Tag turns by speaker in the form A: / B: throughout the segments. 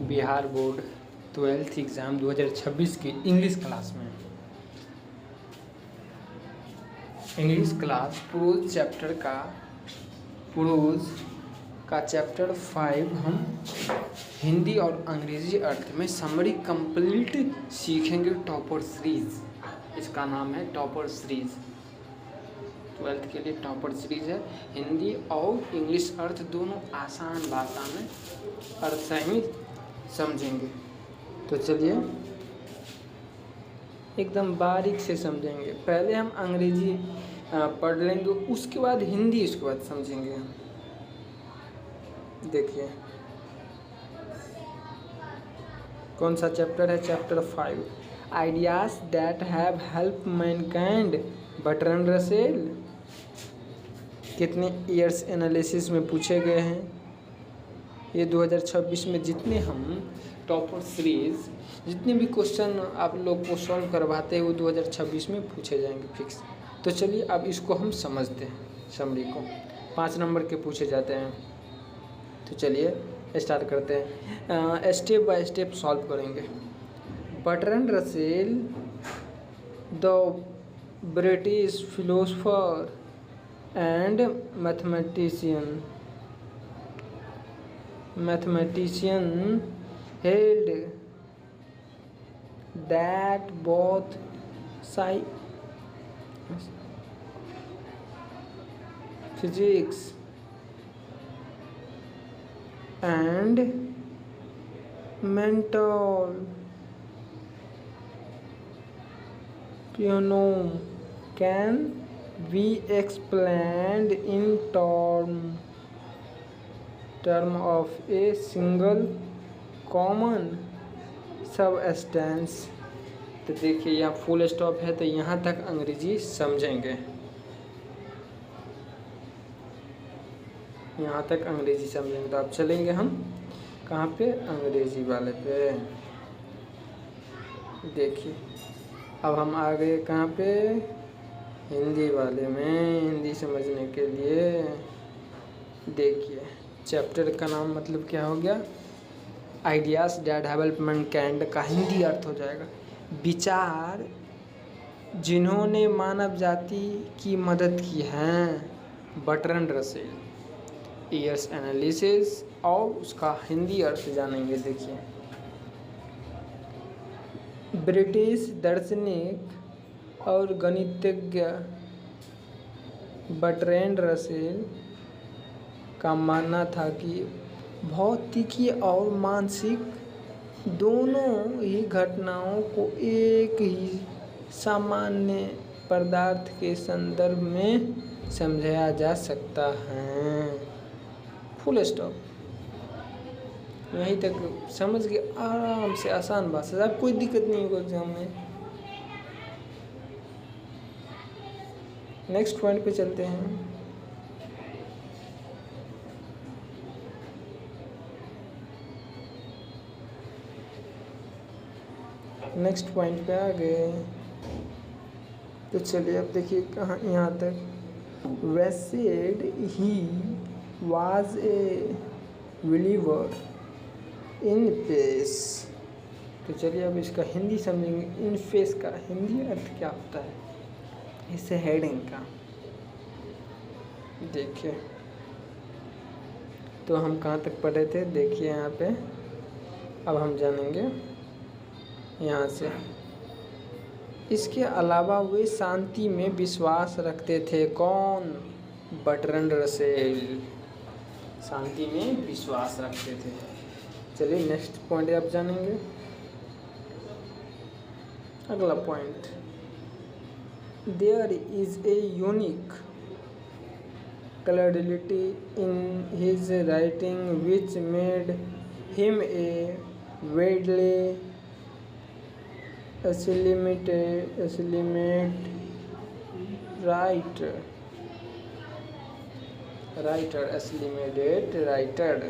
A: Bihar board 12th exam 2026 की English class में English class pros का चैप्टर 5 हम हिंदी और अंग्रेजी अर्थ में समरी कंप्लीट सीखेंगे। टॉपर सीरीज इसका नाम है, टॉपर सीरीज 12th के लिए टॉपर सीरीज है। हिंदी और इंग्लिश अर्थ दोनों आसान भाषा में अर्थ सहित समझेंगे। तो चलिए एकदम बारीक से समझेंगे। पहले हम अंग्रेजी पढ़ लेंगे, उसके बाद हिंदी, उसके बाद समझेंगे हम। देखिए कौन सा चैप्टर है, chapter 5 ideas that have help Mankind. Bertrand Russell कितने ईयर्स एनालिसिस में पूछे गए हैं। ये 2026 में जितने हम टॉपर सीरीज जितने भी क्वेश्चन आप लोग को सॉल्व करवाते हैं वो 2026 में पूछे जाएंगे फिक्स। तो चलिए अब इसको हम समझते हैं। समरी को 5 नंबर के पूछे जाते हैं। तो चलिए स्टार्ट करते हैं, स्टेप बाय स्टेप सॉल्व करेंगे। Bertrand Russell the British philosopher and mathematician held that both physics and mental phenomena can be explained in term of a single common substance। तो देखिए यहाँ फुल स्टॉप है, तो यहाँ तक अंग्रेजी समझेंगे। यहाँ तक अंग्रेजी समझेंगे। तो अब चलेंगे हम कहाँ पे, अंग्रेजी वाले पे। देखिए अब हम आ गए कहाँ पे, हिंदी वाले में। हिंदी समझने के लिए देखिए चैप्टर का नाम मतलब क्या हो गया, आइडियाज दैट हेल्प मैनकाइंड का हिंदी अर्थ हो जाएगा विचार जिन्होंने मानव जाति की मदद की हैं। बर्ट्रैंड रसेल ईयर्स एनालिसिस, और उसका हिंदी अर्थ जानेंगे। देखिए ब्रिटिश दार्शनिक और गणितज्ञ बर्ट्रैंड रसेल का मानना था कि भौतिकी और मानसिक दोनों ही घटनाओं को एक ही सामान्य पदार्थ के संदर्भ में समझाया जा सकता है। Full stop. यहीं तक समझ के आराम से आसान भाषा, अब कोई दिक्कत नहीं होगा एग्जाम में। नेक्स्ट पॉइंट पे चलते हैं। नेक्स्ट पॉइंट पे आ गए। तो चलिए अब देखिए कहाँ, यहाँ तक वैसेड he was a believer in faith. तो चलिए अब इसका हिंदी समझेंगे। इन फेस का हिंदी अर्थ क्या होता है, इसे हेडिंग का देखिए। तो हम कहाँ तक पढ़े थे, देखिए यहाँ पे। अब हम जानेंगे यहाँ से। इसके अलावा वे शांति में विश्वास रखते थे। कौन, बर्ट्रैंड रसेल शांति में विश्वास रखते थे। चलिए नेक्स्ट पॉइंट आप जानेंगे। अगला point, there is a unique clarity in his writing which made him a widely estimated writer।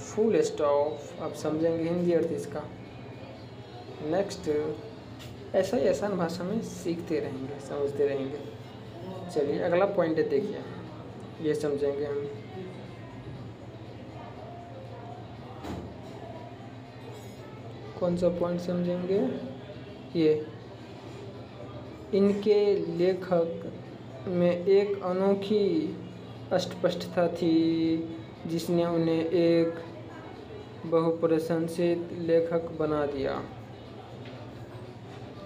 A: Full stop. अब समझेंगे हिंदी अर्थ इसका। नेक्स्ट ऐसा ही आसान भाषा में सीखते रहेंगे, समझते रहेंगे। चलिए अगला पॉइंट है, देखिए ये समझेंगे हम। कौन सा पॉइंट समझेंगे? ये इनके लेखक में एक अनोखी अस्पष्टता थी जिसने उन्हें एक बहुप्रशंसित लेखक बना दिया।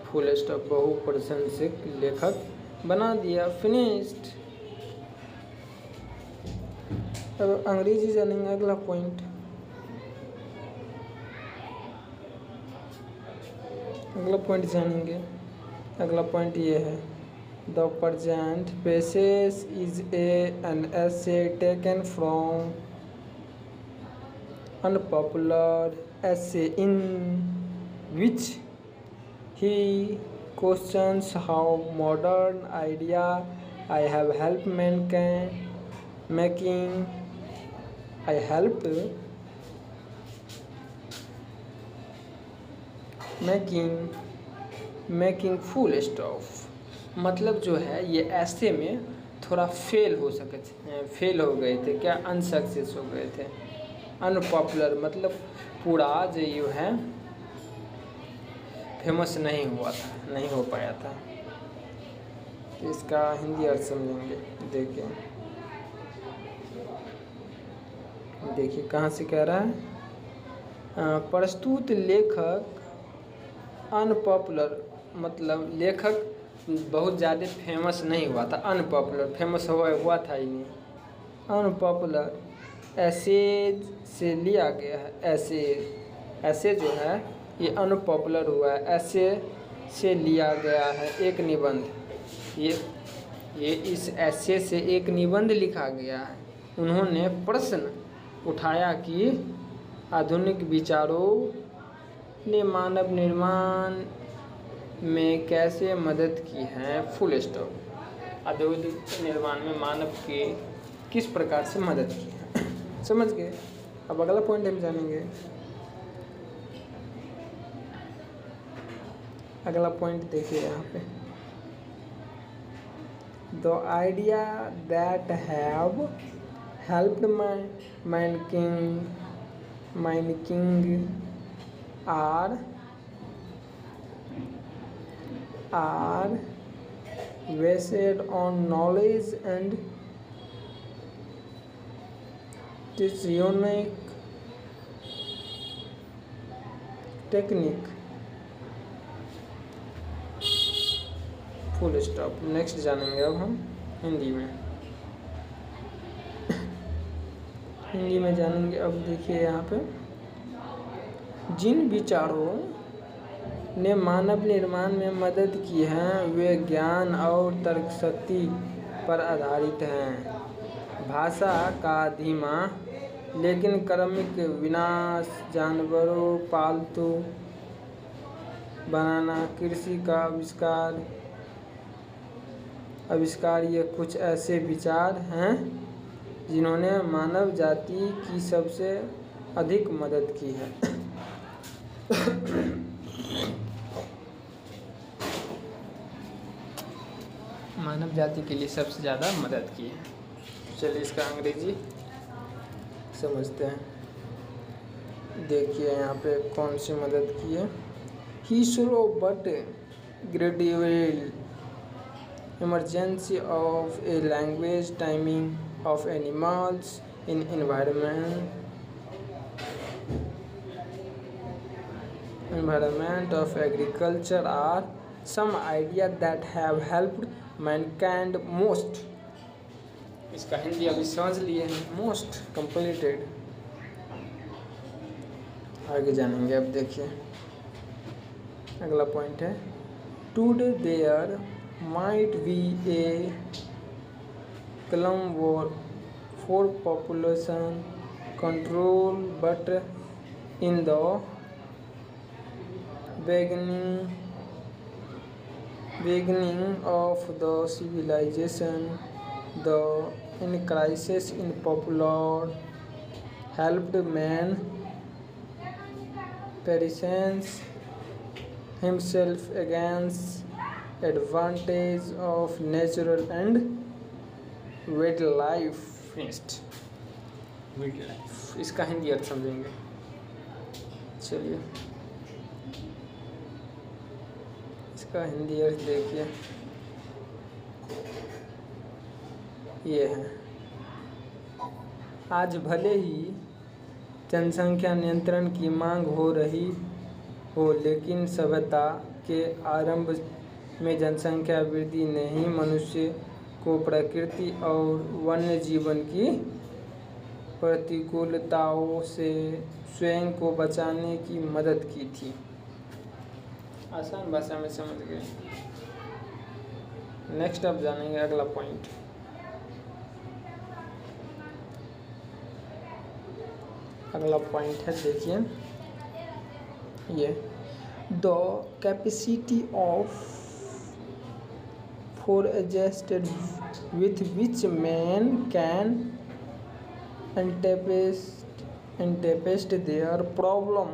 A: Full stop. बहुप्रशंसित लेखक बना दिया। फिनिश्ड। अब अंग्रेजी जानेंगे। अगला पॉइंट जानेंगे। अगला पॉइंट ये है, the present passage is an essay taken from unpopular essay in which he questions how modern idea I have helped mankind making full stop। मतलब जो है ये ऐसे में थोड़ा फेल हो गए थे। क्या? अनसक्सेस हो गए थे। अनपॉपुलर मतलब पूरा जो ये है फेमस नहीं हो पाया था। तो इसका हिंदी अर्थ समझेंगे। देखिए कहाँ से कह रहा है। प्रस्तुत लेखक अनपॉपुलर मतलब लेखक बहुत ज़्यादा फेमस नहीं हुआ था। अनपॉपुलर फेमस हुआ था ही नहीं। अनपॉपुलर एसेज से लिया गया है। ऐसे जो है ये अनपॉपुलर हुआ है। ऐसे से लिया गया है एक निबंध। ये इस ऐसे से एक निबंध लिखा गया है। उन्होंने प्रश्न उठाया कि आधुनिक विचारों ने मानव निर्माण में कैसे मदद की है। Full stop. आधुनिक निर्माण में मानव की किस प्रकार से मदद की है। समझ गए? अब अगला पॉइंट हम जानेंगे। अगला पॉइंट देखिए यहाँ पे, the idea that have helped mankind are based on knowledge and this unique technique। Full stop. Next जानेंगे अब हम हिंदी में जानेंगे। अब देखिए यहाँ पे, जिन विचारों ने मानव निर्माण में मदद की है वे ज्ञान और तर्कशक्ति पर आधारित हैं। भाषा का धीमा लेकिन क्रमिक विनाश, जानवरों पालतू बनाना, कृषि का आविष्कार ये कुछ ऐसे विचार हैं जिन्होंने मानव जाति की सबसे अधिक मदद की है। मानव जाति के लिए सबसे ज़्यादा मदद की है। चलिए इसका अंग्रेजी समझते हैं। देखिए यहाँ पे कौन सी मदद की है। He slow but gradual emergency of a language, timing of animals in environment of agriculture are some ideas that have helped mankind most। इसका हिंदी अभी समझ लिए हैं। most completed। आगे जानेंगे। अब देखिए अगला पॉइंट है, today there might be a claim for population control, but in the beginning of the civilization, the crisis in popular helped man presence himself against advantage of natural and wildlife। इसका हिंदी अर्थ समझेंगे। चलिए इसका हिंदी अर्थ देखिए, ये है। आज भले ही जनसंख्या नियंत्रण की मांग हो रही हो, लेकिन सभ्यता के आरंभ में जनसंख्या वृद्धि ने ही मनुष्य को प्रकृति और वन्य जीवन की प्रतिकूलताओं से स्वयं को बचाने की मदद की थी। आसान भाषा में समझ गए। नेक्स्ट अब जानेंगे अगला पॉइंट। अगला पॉइंट है, देखिए ये, the capacity of for adjusted with which man can anticipate their problem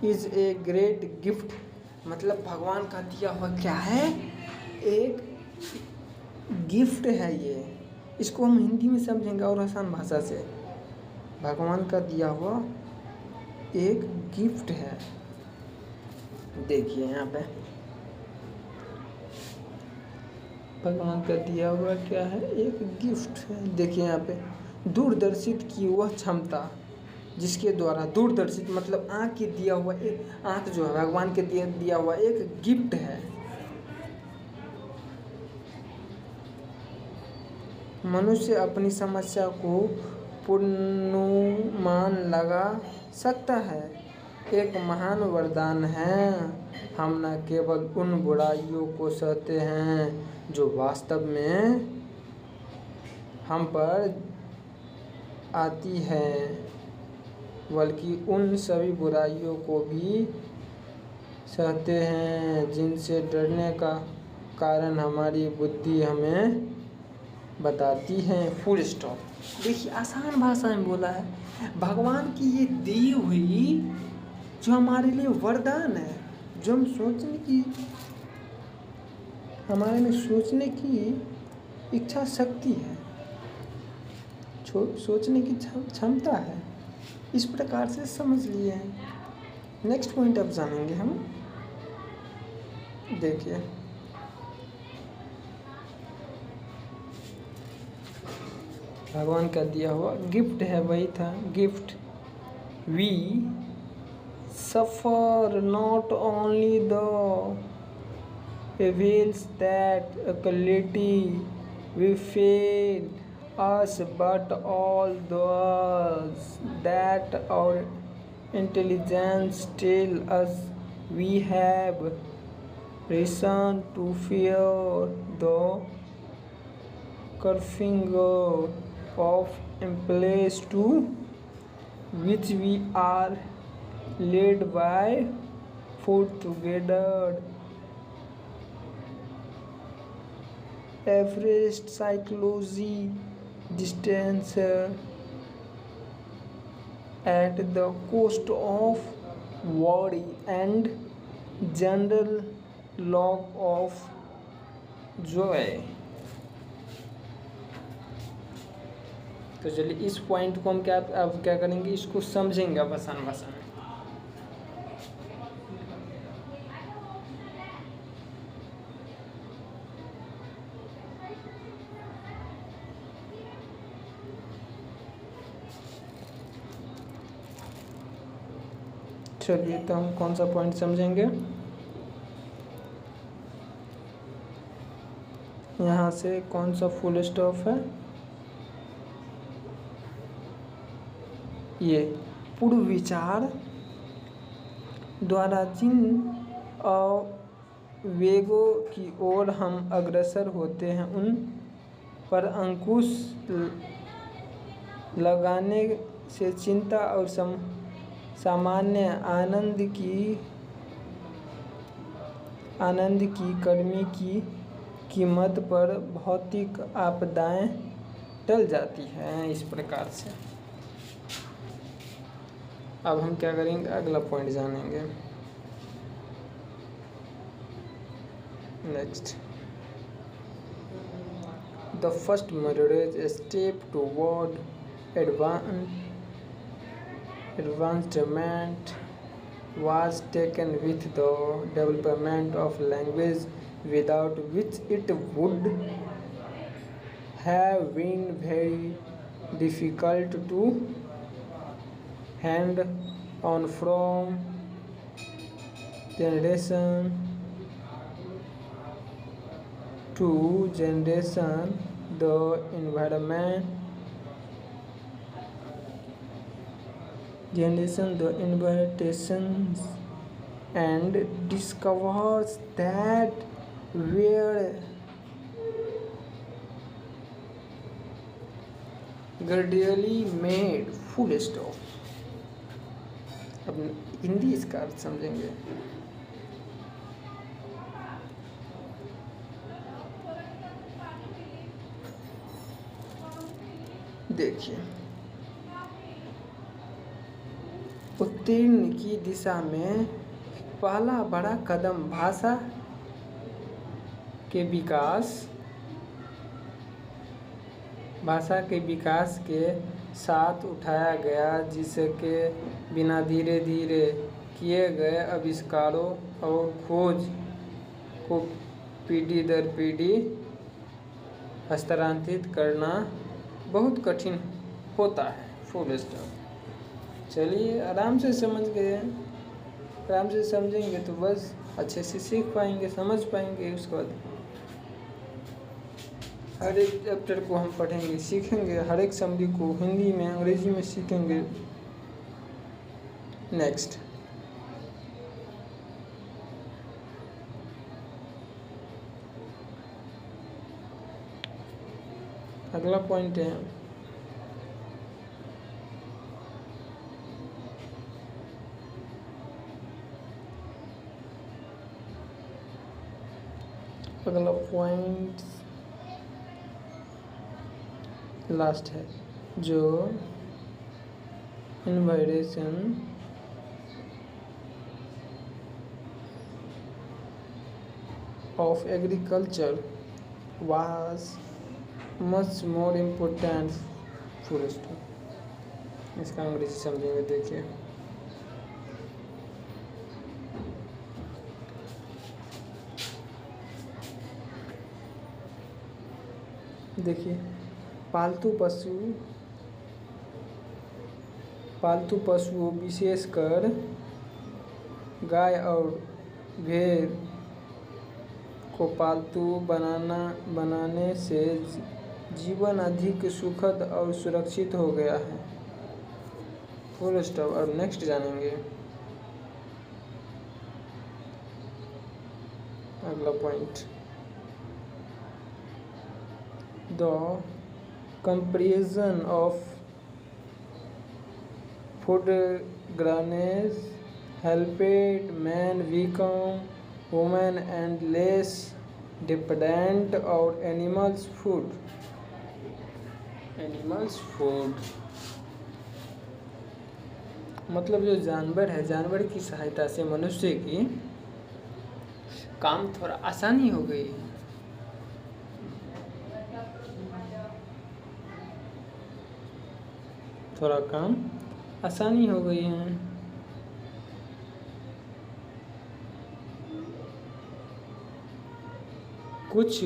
A: is a great gift. मतलब भगवान का दिया हुआ क्या है, एक गिफ्ट है ये। इसको हम हिंदी में समझेंगे और आसान भाषा से, भगवान का दिया हुआ एक गिफ्ट है। देखिए यहाँ पे भगवान का दिया हुआ क्या है, एक गिफ्ट है। देखिए यहाँ पे, दूरदर्शित की वह क्षमता जिसके द्वारा, दूरदर्शित मतलब आँख की दिया हुआ, एक आँख जो है भगवान के दिया हुआ एक गिफ्ट है। मनुष्य अपनी समस्या को पूर्वानुमान लगा सकता है, एक महान वरदान है। हम न केवल उन बुराइयों को सहते हैं जो वास्तव में हम पर आती है, बल्कि उन सभी बुराइयों को भी सहते हैं जिनसे डरने का कारण हमारी बुद्धि हमें बताती है। Full stop. देखिए आसान भाषा में बोला है, भगवान की ये दी हुई जो हमारे लिए वरदान है, जो हम सोचने की, हमारे में सोचने की इच्छा शक्ति है, सोचने की क्षमता है, इस प्रकार से समझ लिए हैं। नेक्स्ट पॉइंट अब जानेंगे हम। देखिए भगवान का दिया हुआ गिफ्ट है, वही था gift. We suffer not only the evils that quality we fail us, but all those that our intelligence tell us we have reason to fear, the curving of impulse to which we are led by food together. Average psychology distance at the cost of worry and general lack of joy। तो चलिए इस point को हम अब क्या करेंगे, इसको समझेंगे अब आसान भाषा में। चलिए तो हम कौन सा पॉइंट समझेंगे, यहाँ से कौन सा फुल स्टॉप है, ये पूर्व विचार द्वारा जिन वेगों की ओर हम अग्रसर होते हैं उन पर अंकुश लगाने से चिंता और सामान्य आनंद की कमी की कीमत पर भौतिक आपदाएं टल जाती हैं। इस प्रकार से अब हम क्या करेंगे, अगला पॉइंट जानेंगे। Next, the first moderate step toward advancement was taken with the development of language, without which it would have been very difficult to hand on from generation to generation. The environment generation the invitations and discovers that were gradually made full stop. अब हिंदी इसका अर्थ समझेंगे। देखिए, उत्तीर्ण की दिशा में पहला बड़ा कदम भाषा के विकास के साथ उठाया गया, जिसके बिना धीरे धीरे किए गए आविष्कारों और खोज को पीढ़ी दर पीढ़ी हस्तांतरित करना बहुत कठिन होता है। Full stop. चलिए, आराम से समझ गए, आराम से समझेंगे तो बस अच्छे से सीख पाएंगे, समझ पाएंगे। उसके बाद हर एक चैप्टर को हम पढ़ेंगे, सीखेंगे, हर एक शब्द को हिंदी में अंग्रेजी में सीखेंगे। नेक्स्ट, अगला पॉइंट है अगला पॉइंट लास्ट है, जो इन्वायरेशन of agriculture was much more important। Full stop. इसका अंग्रेजी समझेंगे। देखिए, पालतू पशुओं विशेषकर गाय और भेड़ को पालतू बनाने से जीवन अधिक सुखद और सुरक्षित हो गया है। Full stop. और नेक्स्ट जानेंगे अगला point, the comparison of food grains helped man become women and less dependent और एनिमल्स फूड मतलब जो जानवर है, जानवर की सहायता से मनुष्य की काम थोड़ा आसानी हो गई है। थोड़ा काम आसानी हो गई है। कुछ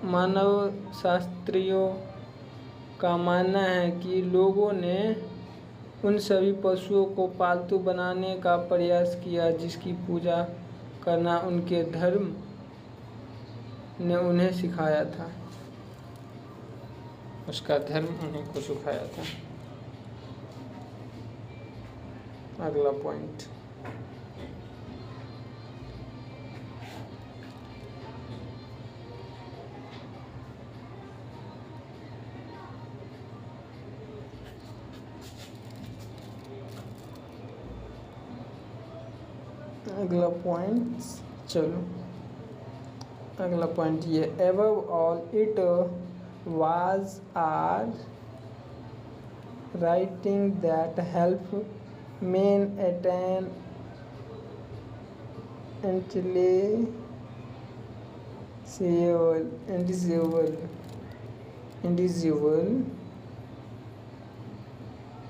A: मानव शास्त्रियों का मानना है कि लोगों ने उन सभी पशुओं को पालतू बनाने का प्रयास किया जिसकी पूजा करना उनके धर्म ने उन्हें सिखाया था। उसका धर्म उन्हें को सिखाया था। अगला पॉइंट, चलो अगला पॉइंट ये, above all it was our writing that help men attain individual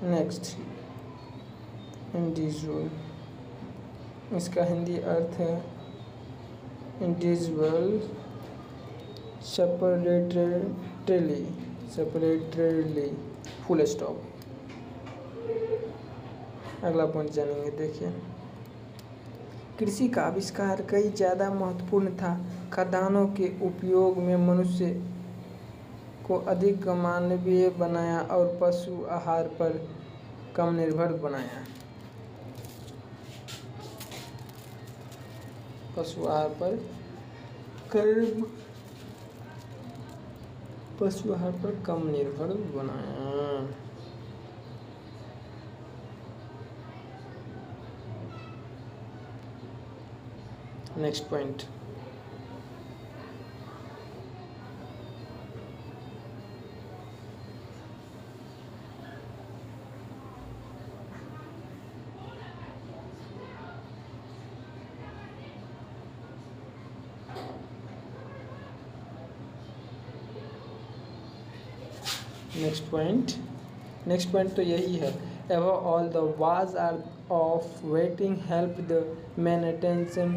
A: next individual इसका हिंदी अर्थ है इंडिविजुअल, सेपरेटली, फुल स्टॉप। अगला पॉइंट जानेंगे, देखिए। कृषि का आविष्कार कई ज़्यादा महत्वपूर्ण था। खाद्यान्नों के उपयोग में मनुष्य को अधिक मानवीय बनाया और पशु आहार पर कम निर्भर बनाया। पशु आहार पर कम निर्भर बनाया। नेक्स्ट पॉइंट, नेक्स्ट पॉइंट तो यही है। Above all, the wars are of waiting help the man attention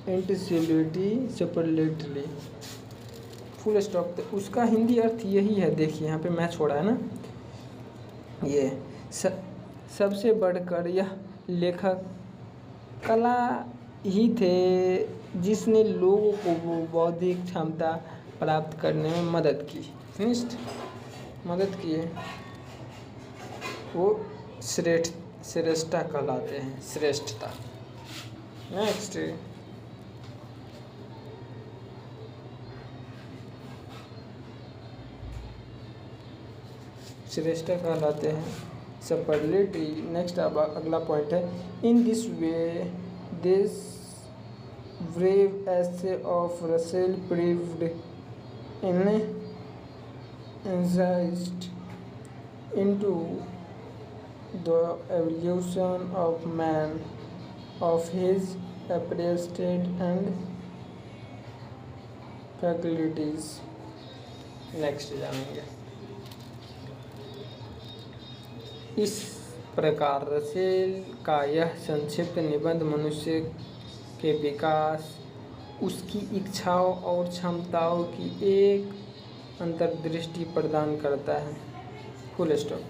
A: इंटिसिबिलिटी सेपरेटली, फुल स्टॉप। तो उसका हिंदी अर्थ यही है। देखिए यहाँ पे मैच हो रहा है ना। ये सबसे बढ़कर यह लेखक कला ही थे जिसने लोगों को बौद्धिक क्षमता प्राप्त करने में मदद की। फिनिश्ड, मदद किए, वो श्रेष्ठता कहलाते हैं, श्रेष्ठता। नेक्स्ट, श्रेष्ठता कहलाते हैं, सेपरेटली। नेक्स्ट अब अगला पॉइंट है, in this way this brave essay of Russell proved an insight into the evolution of man, of his appreciation and faculties। Next जानेंगे। इस प्रकार रसेल का यह संक्षिप्त निबंध मनुष्य के विकास, उसकी इच्छाओं और क्षमताओं की एक अंतर्दृष्टि प्रदान करता है। Full stop.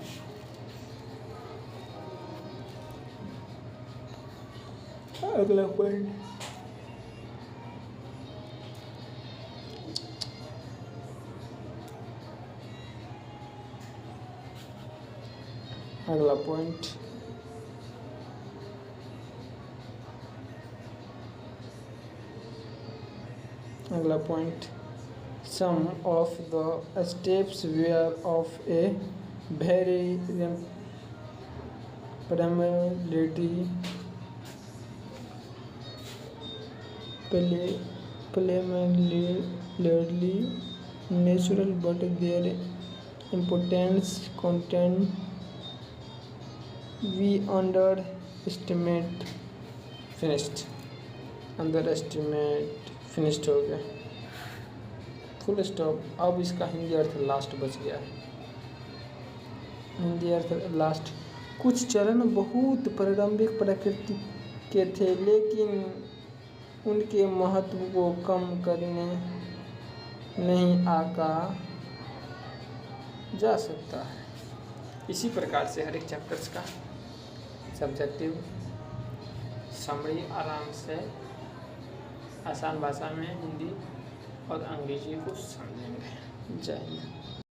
A: अगला पॉइंट, अगला point, some of the steps were of a very preliminary natural, but their importance content we underestimate। Finished हो गया, फुल स्टॉप। अब इसका हिंदी अर्थ लास्ट बच गया है। हिंदी अर्थ लास्ट, कुछ चरण बहुत प्रारंभिक प्रकृति के थे, लेकिन उनके महत्व को कम करने नहीं आका जा सकता है। इसी प्रकार से हर एक चैप्टर्स का सब्जेक्टिव समरी आराम से आसान भाषा में हिंदी और अंग्रेजी को समझेंगे। जय हिंद।